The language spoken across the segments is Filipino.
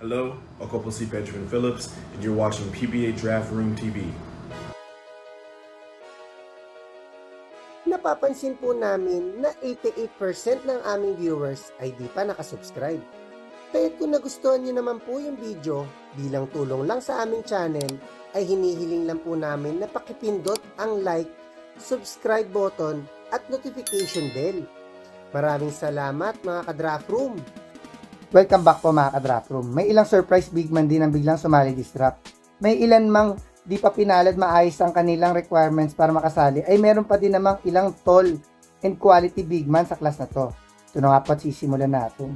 Hello, ako po si Benjamin Phillips, and you're watching PBA Draft Room TV. Napapansin po namin na 88% ng aming viewers ay di pa nakasubscribe. Kaya kung nagustuhan niyo naman po yung video, bilang tulong lang sa aming channel, ay hinihiling lang po namin na pakipindot ang like, subscribe button at notification bell. Maraming salamat mga ka-Draft Room! Welcome back po mga ka-Draft Room. May ilang surprise big man din ang biglang sumali this draft. May ilan mang di pa pinalad maayos ang kanilang requirements para makasali, ay meron pa din namang ilang tall and quality big man sa class na to. Ito na nga po at sisimulan natin.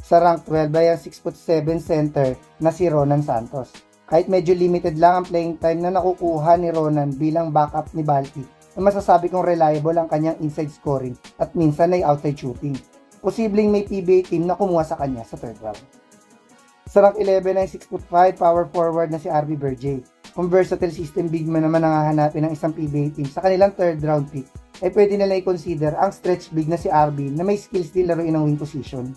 Sa rank 12 ay ang 6'7" center na si Ronan Santos. Kahit medyo limited lang ang playing time na nakukuha ni Ronan bilang backup ni Balti, ay masasabi kong reliable ang kanyang inside scoring at minsan ay outside shooting. Posibleng may PBA team na kumuha sa kanya sa third round. Sa rank 11 ay 6'5" power forward na si RB Berjay. Kung versatile system big man naman ang hahanapin ng isang PBA team sa kanilang third round pick, ay pwede nila i-consider ang stretch big na si RB na may skills din laruin ng wing position.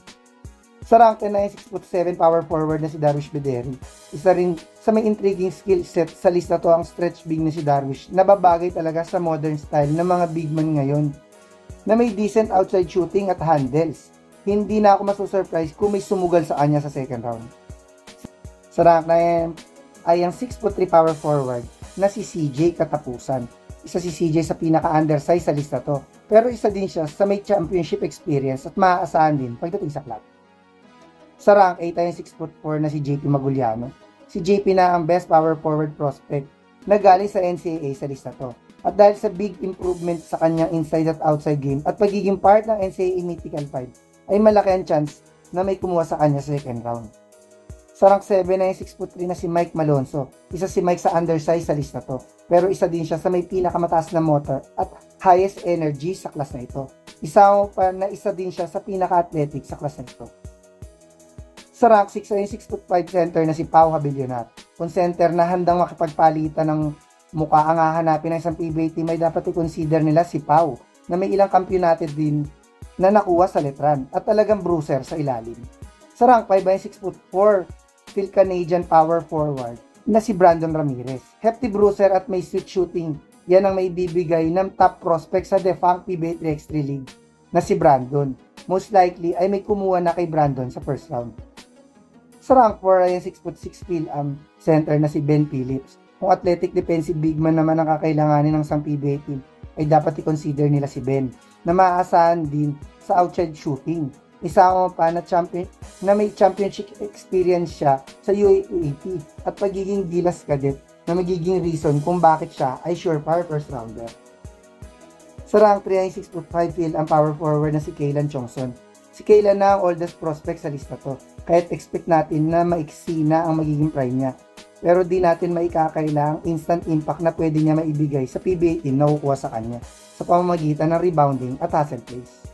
Sa rank 10 ay 6'7" power forward na si Darwish Bederi. Isa rin sa may intriguing skill set sa lista to ang stretch big na si Darwish na babagay talaga sa modern style ng mga big man ngayon, na may decent outside shooting at handles. Hindi na ako masusurprise kung may sumugal sa kanya sa second round. Sa rank 9 ay ang 6'3" power forward na si CJ Katapusan. Isa si CJ sa pinaka-undersize sa lista to, pero isa din siya sa may championship experience at maaasahan din pagdating sa club. Sa rank 8 ay ang 6'4" na si JP Maguliano. Si JP na ang best power forward prospect na galing sa NCAA sa lista to. At dahil sa big improvement sa kanyang inside at outside game at pagiging part ng NCAA Mythical 5, ay malaki ang chance na may kumuha sa kanya sa second round. Sa rank 7 ay 6'3" na si Mike Malonzo. Isa si Mike sa undersize sa lista to, pero isa din siya sa may pinakamataas na motor at highest energy sa class na ito. Isa din siya sa pinaka-athletic sa class na ito. Sa rank 6 ay 6'5" center na si Pau Habilionat. Kung center na handang makipagpalitan ng mukha ang hahanapin ng isang PBA team, ay dapat i-consider nila si Pau, na may ilang kampyonato din na nakuha sa letran at talagang bruiser sa ilalim. Sa rank 5 ay 6'4" Phil Canadian power forward na si Brandon Ramirez. Hefty bruiser at may sweet shooting. Yan ang may bibigay ng top prospect sa defunct PBA 3x3 League na si Brandon. Most likely ay may kumuha na kay Brandon sa first round. Sa rank 4 ay 6'6" Phil center na si Ben Phillips. Kung athletic defensive big man naman ang kakailanganin ng isang PBA team, ay dapat i-consider nila si Ben, na maaasahan din sa outside shooting. Isa pa na may championship experience siya sa UAAP at pagiging gilas cadet na magiging reason kung bakit siya ay surefire first rounder. Sa rank 3 ay 6'5" Phil ang power forward na si Kaylan Chongson. Si Kaylan na ang oldest prospect sa lista to, kahit expect natin na maiksi na ang magiging prime niya. Pero di natin maikakailang instant impact na pwede niya maibigay sa PBA team na kukuha sa kanya sa pamamagitan ng rebounding at hustle plays.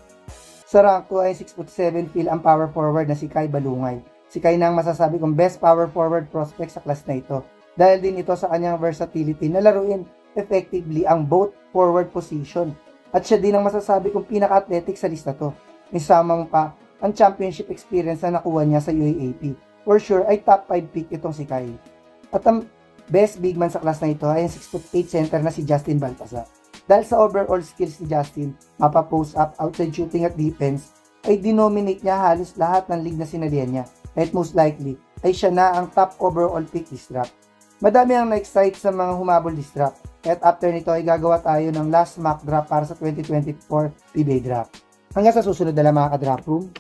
Sa rank 2 ay 6'7" Phil ang power forward na si Kai Balungay. Si Kai na ang masasabi kong best power forward prospect sa class na ito, dahil din ito sa kanyang versatility na laruin effectively ang both forward position. At siya din ang masasabi kong pinaka-athletic sa lista to. Isamang pa ang championship experience na nakuha niya sa UAAP. For sure ay top 5 pick itong si Kai. At ang best big man sa class na ito ay ang 6'8" center na si Justin Baltazar. Dahil sa overall skills ni Justin, mapa-post up, outside shooting at defense, ay dinominate niya halos lahat ng league na sinalihan niya. At most likely, ay siya na ang top overall pick this draft. Madami ang na-excite sa mga humabol this draft. At after nito ay gagawa tayo ng last mock draft para sa 2024 PBA draft. Hanggang sa susunod na lang mga ka-Draft Room.